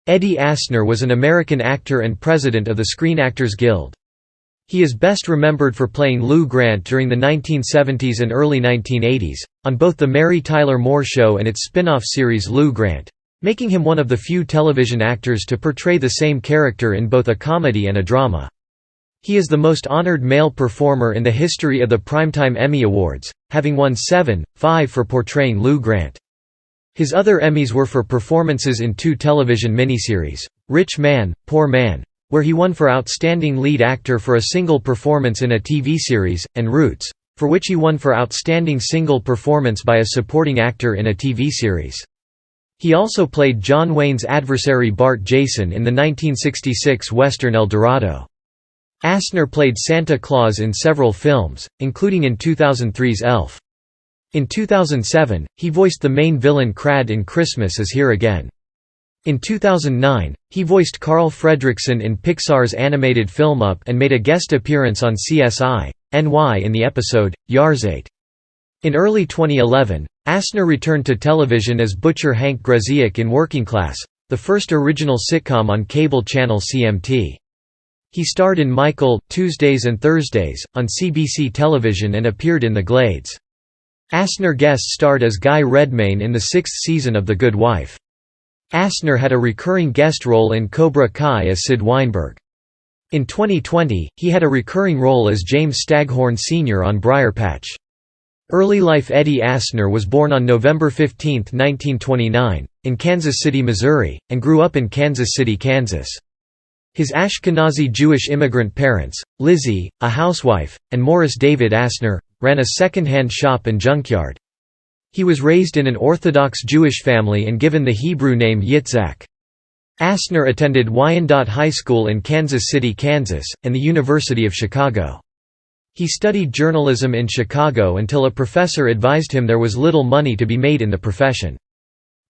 Eddie Asner was an American actor and president of the Screen Actors Guild. He is best remembered for playing Lou Grant during the 1970s and early 1980s, on both The Mary Tyler Moore Show and its spin-off series Lou Grant, making him one of the few television actors to portray the same character in both a comedy and a drama. He is the most honored male performer in the history of the Primetime Emmy Awards, having won 5 for portraying Lou Grant. His other Emmys were for performances in 2 television miniseries, Rich Man, Poor Man, where he won for Outstanding Lead Actor for a single performance in a TV series, and Roots, for which he won for Outstanding Single Performance by a Supporting Actor in a TV series. He also played John Wayne's adversary Bart Jason in the 1966 Western El Dorado. Asner played Santa Claus in several films, including in 2003's Elf. In 2007, he voiced the main villain Krad in Christmas Is Here Again. In 2009, he voiced Carl Fredricksen in Pixar's animated film Up and made a guest appearance on CSI: NY in the episode, Yahrzeit. In early 2011, Asner returned to television as butcher Hank Greziak in Working Class, the first original sitcom on cable channel CMT. He starred in Michael, Tuesdays and Thursdays, on CBC Television and appeared in The Glades. Asner guest starred as Guy Redmayne in the 6th season of The Good Wife. Asner had a recurring guest role in Cobra Kai as Sid Weinberg. In 2020, he had a recurring role as James Staghorne Sr. on Briarpatch. Early life Eddie Asner was born on November 15, 1929, in Kansas City, Missouri, and grew up in Kansas City, Kansas. His Ashkenazi Jewish immigrant parents, Lizzie, a housewife, and Morris David Asner, ran a second-hand shop and junkyard. He was raised in an Orthodox Jewish family and given the Hebrew name Yitzhak. Asner attended Wyandotte High School in Kansas City, Kansas, and the University of Chicago. He studied journalism in Chicago until a professor advised him there was little money to be made in the profession.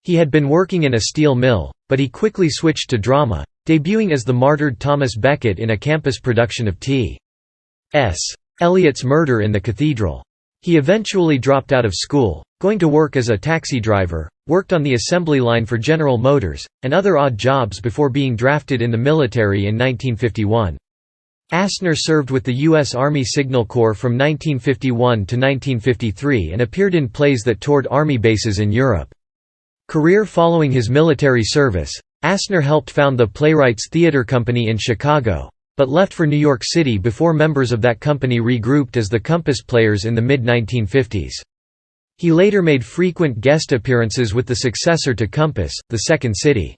He had been working in a steel mill, but he quickly switched to drama, debuting as the martyred Thomas Becket in a campus production of T.S. Eliot's Murder in the Cathedral. He eventually dropped out of school, going to work as a taxi driver, worked on the assembly line for General Motors, and other odd jobs before being drafted in the military in 1951. Asner served with the U.S. Army Signal Corps from 1951 to 1953 and appeared in plays that toured Army bases in Europe. Career following his military service, Asner helped found the Playwrights Theatre Company in Chicago, but left for New York City before members of that company regrouped as the Compass Players in the mid-1950s. He later made frequent guest appearances with the successor to Compass, the Second City.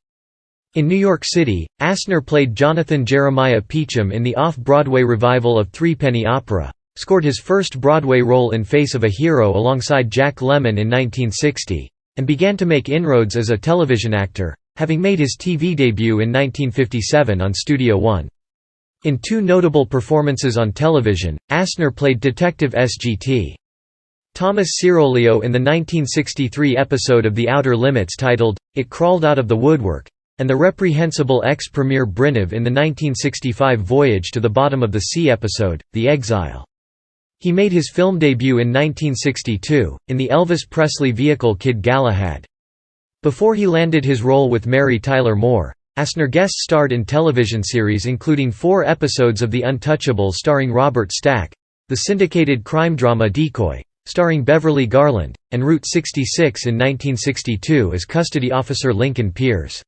In New York City, Asner played Jonathan Jeremiah Peachum in the off-Broadway revival of Threepenny Opera, scored his first Broadway role in Face of a Hero alongside Jack Lemmon in 1960, and began to make inroads as a television actor, having made his TV debut in 1957 on Studio One. In 2 notable performances on television, Asner played Detective S.G.T. Thomas Cirolio in the 1963 episode of The Outer Limits titled, It Crawled Out of the Woodwork, and the reprehensible ex-premier Brynnev in the 1965 Voyage to the Bottom of the Sea episode, The Exile. He made his film debut in 1962, in the Elvis Presley vehicle Kid Galahad. Before he landed his role with Mary Tyler Moore, Asner guest starred in television series including 4 episodes of The Untouchable starring Robert Stack, the syndicated crime drama Decoy, starring Beverly Garland, and Route 66 in 1962 as custody officer Lincoln Pierce.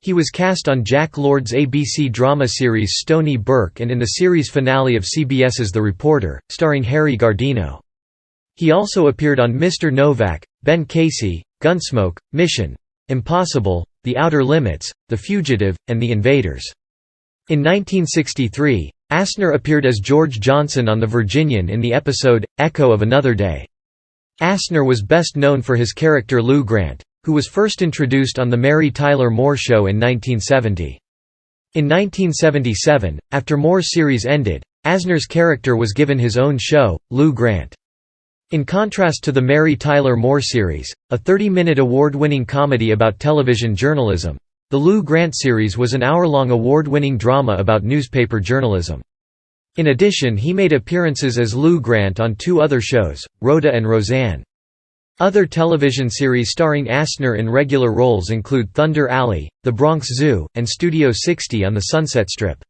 He was cast on Jack Lord's ABC drama series Stony Brook and in the series finale of CBS's The Reporter, starring Harry Gardino. He also appeared on Mr. Novak, Ben Casey, Gunsmoke, Mission Impossible, The Outer Limits, The Fugitive, and The Invaders. In 1963, Asner appeared as George Johnson on The Virginian in the episode, Echo of Another Day. Asner was best known for his character Lou Grant, who was first introduced on The Mary Tyler Moore Show in 1970. In 1977, after Moore's series ended, Asner's character was given his own show, Lou Grant. In contrast to the Mary Tyler Moore series, a 30-minute award-winning comedy about television journalism, the Lou Grant series was an hour-long award-winning drama about newspaper journalism. In addition, he made appearances as Lou Grant on 2 other shows, Rhoda and Roseanne. Other television series starring Asner in regular roles include Thunder Alley, The Bronx Zoo, and Studio 60 on the Sunset Strip.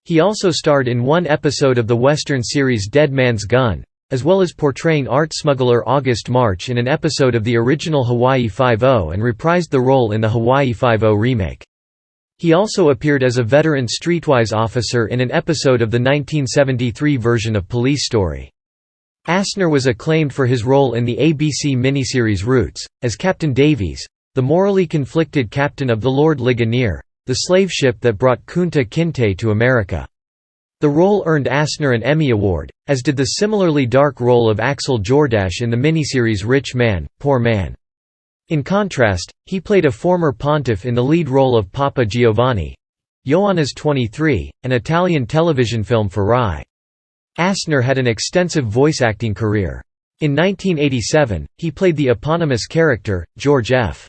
He also starred in one episode of the Western series Dead Man's Gun, as well as portraying art smuggler August March in an episode of the original Hawaii Five-0 and reprised the role in the Hawaii Five-0 remake. He also appeared as a veteran streetwise officer in an episode of the 1973 version of Police Story. Asner was acclaimed for his role in the ABC miniseries Roots, as Captain Davies, the morally conflicted captain of the Lord Ligonier, the slave ship that brought Kunta Kinte to America. The role earned Asner an Emmy Award, as did the similarly dark role of Axel Jordache in the miniseries Rich Man, Poor Man. In contrast, he played a former pontiff in the lead role of Papa Giovanni, Ioanna's 23, an Italian television film for Rai. Asner had an extensive voice acting career. In 1987, he played the eponymous character, George F.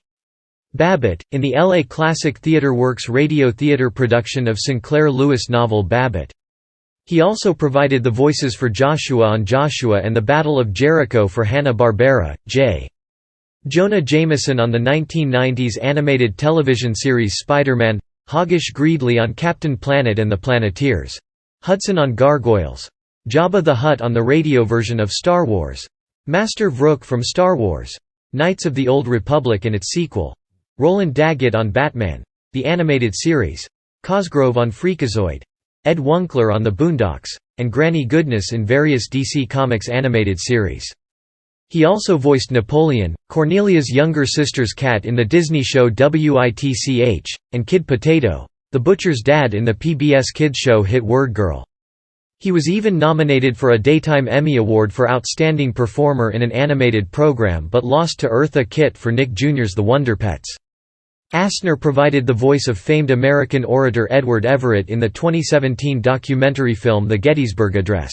Babbitt, in the LA Classic Theatre Works radio theatre production of Sinclair Lewis' novel Babbitt. He also provided the voices for Joshua on Joshua and the Battle of Jericho for Hanna-Barbera, J. Jonah Jameson on the 1990s animated television series Spider-Man, Hoggish Greedley on Captain Planet and the Planeteers, Hudson on Gargoyles, Jabba the Hutt on the radio version of Star Wars, Master Vrook from Star Wars, Knights of the Old Republic and its sequel, Roland Daggett on Batman, the animated series, Cosgrove on Freakazoid, Ed Wunkler on The Boondocks, and Granny Goodness in various DC Comics animated series. He also voiced Napoleon, Cornelia's younger sister's cat in the Disney show Witch, and Kid Potato, the butcher's dad in the PBS kids show hit Word Girl. He was even nominated for a Daytime Emmy Award for Outstanding Performer in an Animated Program but lost to Eartha Kitt for Nick Jr.'s The Wonder Pets. Asner provided the voice of famed American orator Edward Everett in the 2017 documentary film The Gettysburg Address.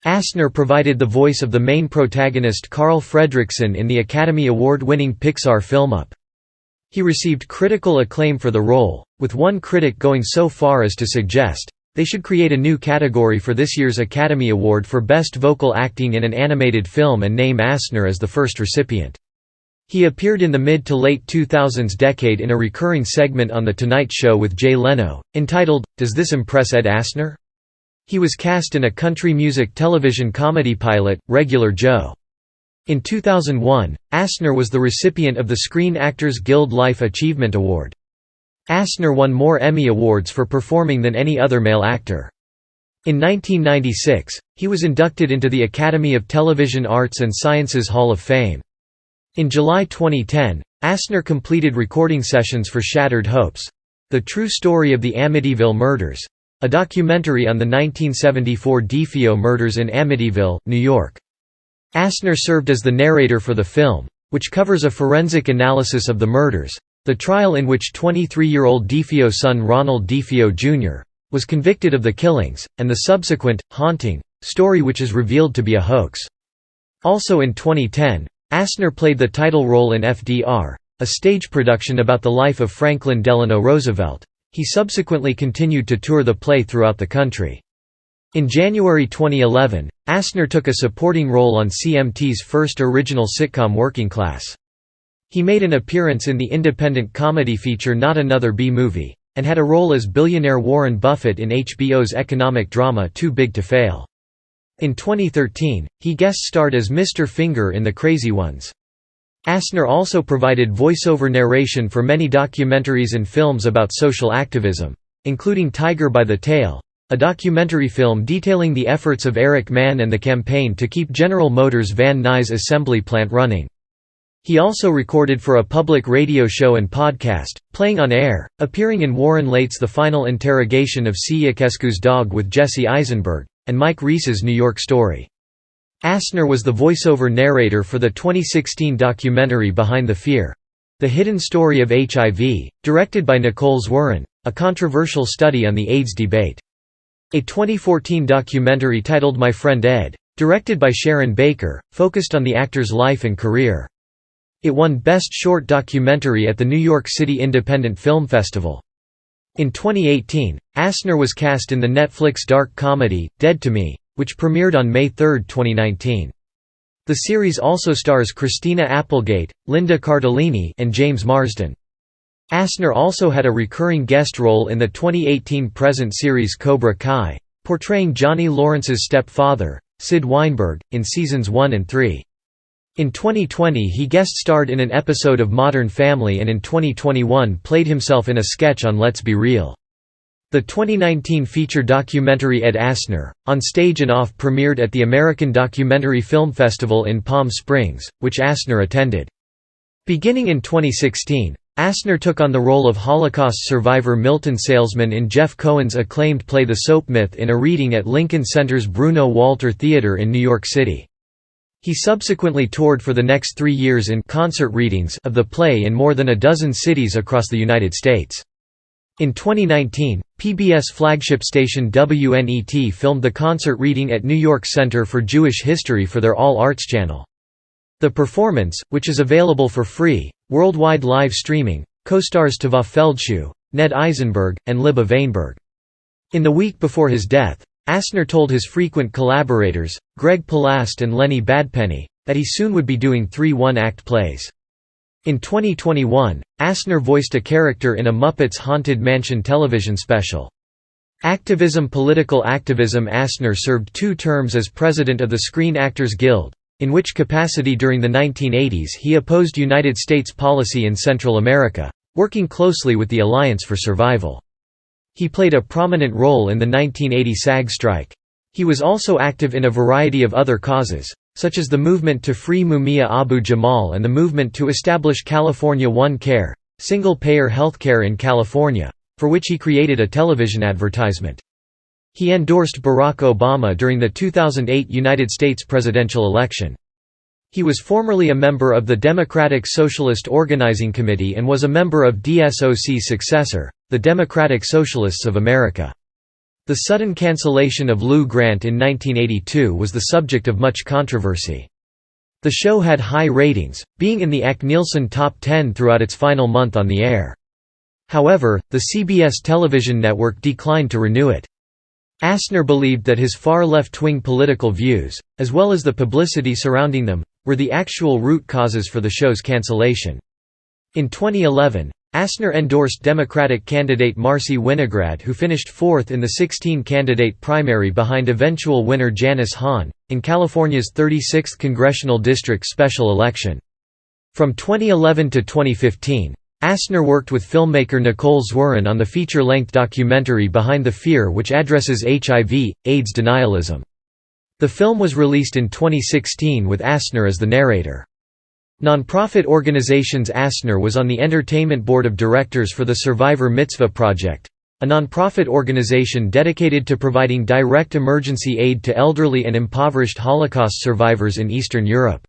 Asner provided the voice of the main protagonist Carl Fredricksen in the Academy Award-winning Pixar film Up. He received critical acclaim for the role, with one critic going so far as to suggest they should create a new category for this year's Academy Award for Best Vocal Acting in an Animated Film and name Asner as the first recipient. He appeared in the mid to late 2000s decade in a recurring segment on The Tonight Show with Jay Leno, entitled, Does This Impress Ed Asner? He was cast in a country music television comedy pilot, Regular Joe. In 2001, Asner was the recipient of the Screen Actors Guild Life Achievement Award. Asner won more Emmy Awards for performing than any other male actor. In 1996, he was inducted into the Academy of Television Arts and Sciences Hall of Fame. In July 2010, Asner completed recording sessions for Shattered Hopes, The True Story of the Amityville Murders, a documentary on the 1974 DeFeo murders in Amityville, New York. Asner served as the narrator for the film, which covers a forensic analysis of the murders, the trial in which 23-year-old DeFeo's son Ronald DeFeo Jr. was convicted of the killings, and the subsequent, haunting, story which is revealed to be a hoax. Also in 2010, Asner played the title role in FDR, a stage production about the life of Franklin Delano Roosevelt. He subsequently continued to tour the play throughout the country. In January 2011, Asner took a supporting role on CMT's first original sitcom Working Class. He made an appearance in the independent comedy feature Not Another B-Movie, and had a role as billionaire Warren Buffett in HBO's economic drama Too Big to Fail. In 2013, he guest-starred as Mr. Finger in The Crazy Ones. Asner also provided voiceover narration for many documentaries and films about social activism, including Tiger by the Tail, a documentary film detailing the efforts of Eric Mann and the campaign to keep General Motors' Van Nuys assembly plant running. He also recorded for a public radio show and podcast, playing on air, appearing in Warren Leight's The Final Interrogation of Siekescu's Dog with Jesse Eisenberg, and Mike Reiss's New York Story. Asner was the voiceover narrator for the 2016 documentary Behind the Fear: The Hidden Story of HIV, directed by Nicole Zwerrin, a controversial study on the AIDS debate. A 2014 documentary titled My Friend Ed, directed by Sharon Baker, focused on the actor's life and career. It won Best Short Documentary at the New York City Independent Film Festival. In 2018, Asner was cast in the Netflix dark comedy, Dead to Me, which premiered on May 3, 2019. The series also stars Christina Applegate, Linda Cardellini, and James Marsden. Asner also had a recurring guest role in the 2018 present series Cobra Kai, portraying Johnny Lawrence's stepfather, Sid Weinberg, in seasons 1 and 3. In 2020 he guest-starred in an episode of Modern Family and in 2021 played himself in a sketch on Let's Be Real. The 2019 feature documentary Ed Asner, On Stage and Off premiered at the American Documentary Film Festival in Palm Springs, which Asner attended. Beginning in 2016, Asner took on the role of Holocaust survivor Milton Salesman in Jeff Cohen's acclaimed play The Soap Myth in a reading at Lincoln Center's Bruno Walter Theater in New York City. He subsequently toured for the next 3 years in concert readings of the play in more than a dozen cities across the United States. In 2019, PBS flagship station WNET filmed the concert reading at New York Center for Jewish History for their All Arts channel. The performance, which is available for free, worldwide live streaming, co-stars Tava Feldshuh, Ned Eisenberg, and Libba Vainberg. In the week before his death, Asner told his frequent collaborators, Greg Palast and Lenny Badpenny, that he soon would be doing 3 one-act plays. In 2021, Asner voiced a character in a Muppets Haunted Mansion television special. Political activism. Asner served 2 terms as president of the Screen Actors Guild, in which capacity during the 1980s he opposed United States policy in Central America, working closely with the Alliance for Survival. He played a prominent role in the 1980 SAG strike. He was also active in a variety of other causes, such as the movement to free Mumia Abu-Jamal and the movement to establish California One Care, single-payer healthcare in California, for which he created a television advertisement. He endorsed Barack Obama during the 2008 United States presidential election. He was formerly a member of the Democratic Socialist Organizing Committee and was a member of DSOC's successor, the Democratic Socialists of America. The sudden cancellation of Lou Grant in 1982 was the subject of much controversy. The show had high ratings, being in the ACK-Nielsen Top 10 throughout its final month on the air. However, the CBS television network declined to renew it. Asner believed that his far left-wing political views, as well as the publicity surrounding them, were the actual root causes for the show's cancellation. In 2011, Asner endorsed Democratic candidate Marcy Winograd, who finished 4th in the 16-candidate primary behind eventual winner Janice Hahn, in California's 36th congressional district special election. From 2011 to 2015, Asner worked with filmmaker Nicole Zworin on the feature-length documentary Behind the Fear, which addresses HIV/AIDS denialism. The film was released in 2016 with Asner as the narrator. Nonprofit organizations. Asner was on the entertainment board of directors for the Survivor Mitzvah Project, a nonprofit organization dedicated to providing direct emergency aid to elderly and impoverished Holocaust survivors in Eastern Europe.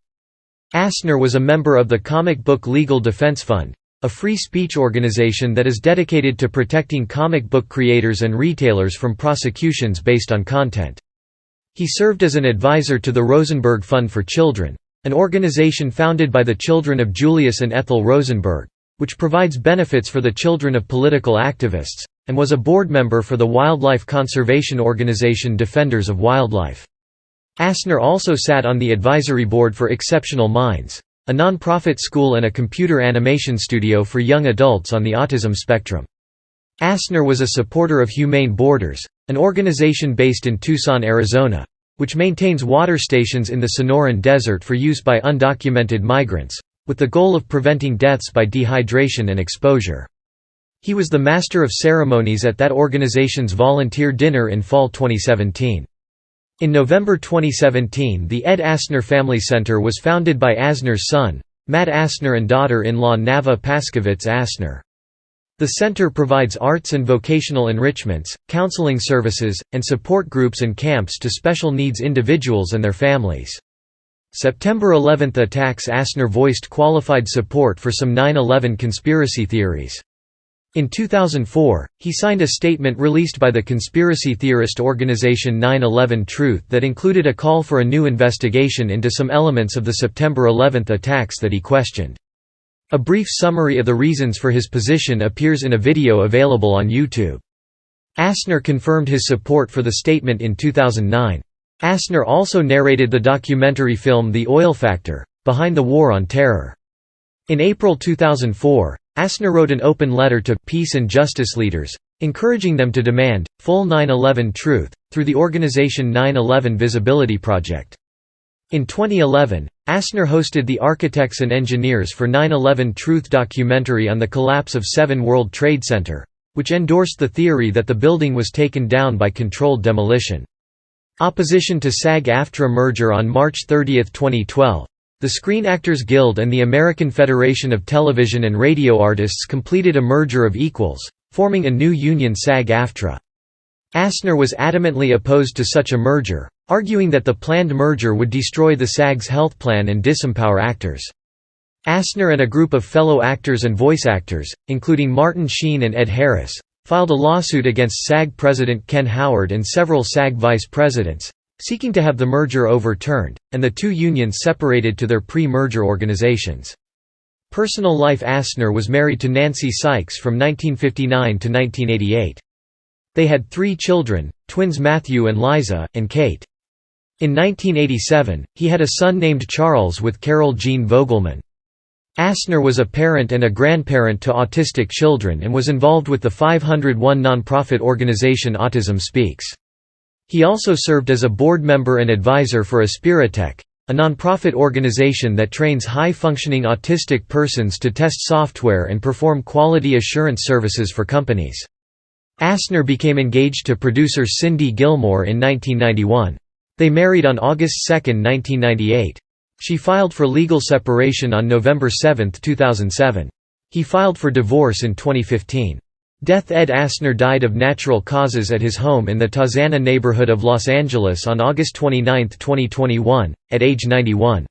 Asner was a member of the Comic Book Legal Defense Fund, a free speech organization that is dedicated to protecting comic book creators and retailers from prosecutions based on content. He served as an advisor to the Rosenberg Fund for Children, an organization founded by the children of Julius and Ethel Rosenberg, which provides benefits for the children of political activists, and was a board member for the wildlife conservation organization Defenders of Wildlife. Asner also sat on the advisory board for Exceptional Minds, a nonprofit school and a computer animation studio for young adults on the autism spectrum. Asner was a supporter of Humane Borders, an organization based in Tucson, Arizona, which maintains water stations in the Sonoran Desert for use by undocumented migrants, with the goal of preventing deaths by dehydration and exposure. He was the master of ceremonies at that organization's volunteer dinner in fall 2017. In November 2017, the Ed Asner Family Center was founded by Asner's son, Matt Asner, and daughter-in-law Nava Paskovitz Asner. The center provides arts and vocational enrichments, counseling services, and support groups and camps to special needs individuals and their families. September 11 attacks. Asner voiced qualified support for some 9/11 conspiracy theories. In 2004, he signed a statement released by the conspiracy theorist organization 9/11 Truth that included a call for a new investigation into some elements of the September 11 attacks that he questioned. A brief summary of the reasons for his position appears in a video available on YouTube. Asner confirmed his support for the statement in 2009. Asner also narrated the documentary film The Oil Factor: Behind the War on Terror. In April 2004, Asner wrote an open letter to peace and justice leaders, encouraging them to demand full 9/11 truth through the organization 9/11 Visibility Project. In 2011, Asner hosted the Architects and Engineers for 9/11 Truth documentary on the collapse of 7 World Trade Center, which endorsed the theory that the building was taken down by controlled demolition. Opposition to SAG-AFTRA merger. On March 30, 2012, the Screen Actors Guild and the American Federation of Television and Radio Artists completed a merger of equals, forming a new union, SAG-AFTRA. Asner was adamantly opposed to such a merger, arguing that the planned merger would destroy the SAG's health plan and disempower actors. Asner and a group of fellow actors and voice actors, including Martin Sheen and Ed Harris, filed a lawsuit against SAG president Ken Howard and several SAG vice presidents, seeking to have the merger overturned, and the two unions separated to their pre-merger organizations. Personal life. Asner was married to Nancy Sykes from 1959 to 1988. They had 3 children, twins Matthew and Liza, and Kate. In 1987, he had a son named Charles with Carol Jean Vogelman. Asner was a parent and a grandparent to autistic children and was involved with the 501 nonprofit organization Autism Speaks. He also served as a board member and advisor for Aspiritech, a nonprofit organization that trains high-functioning autistic persons to test software and perform quality assurance services for companies. Asner became engaged to producer Cindy Gilmore in 1991. They married on August 2, 1998. She filed for legal separation on November 7, 2007. He filed for divorce in 2015. Death. Ed Asner died of natural causes at his home in the Tarzana neighborhood of Los Angeles on August 29, 2021, at age 91.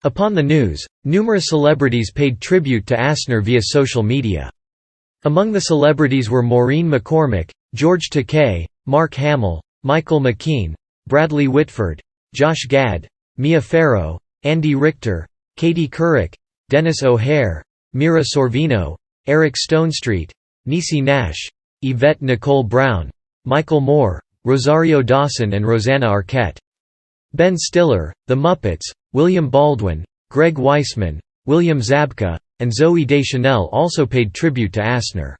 Upon the news, numerous celebrities paid tribute to Asner via social media. Among the celebrities were Maureen McCormick, George Takei, Mark Hamill, Michael McKean, Bradley Whitford, Josh Gad, Mia Farrow, Andy Richter, Katie Couric, Dennis O'Hare, Mira Sorvino, Eric Stonestreet, Niecy Nash, Yvette Nicole Brown, Michael Moore, Rosario Dawson and Rosanna Arquette. Ben Stiller, The Muppets, William Baldwin, Greg Weisman, William Zabka, and Zooey Deschanel also paid tribute to Asner.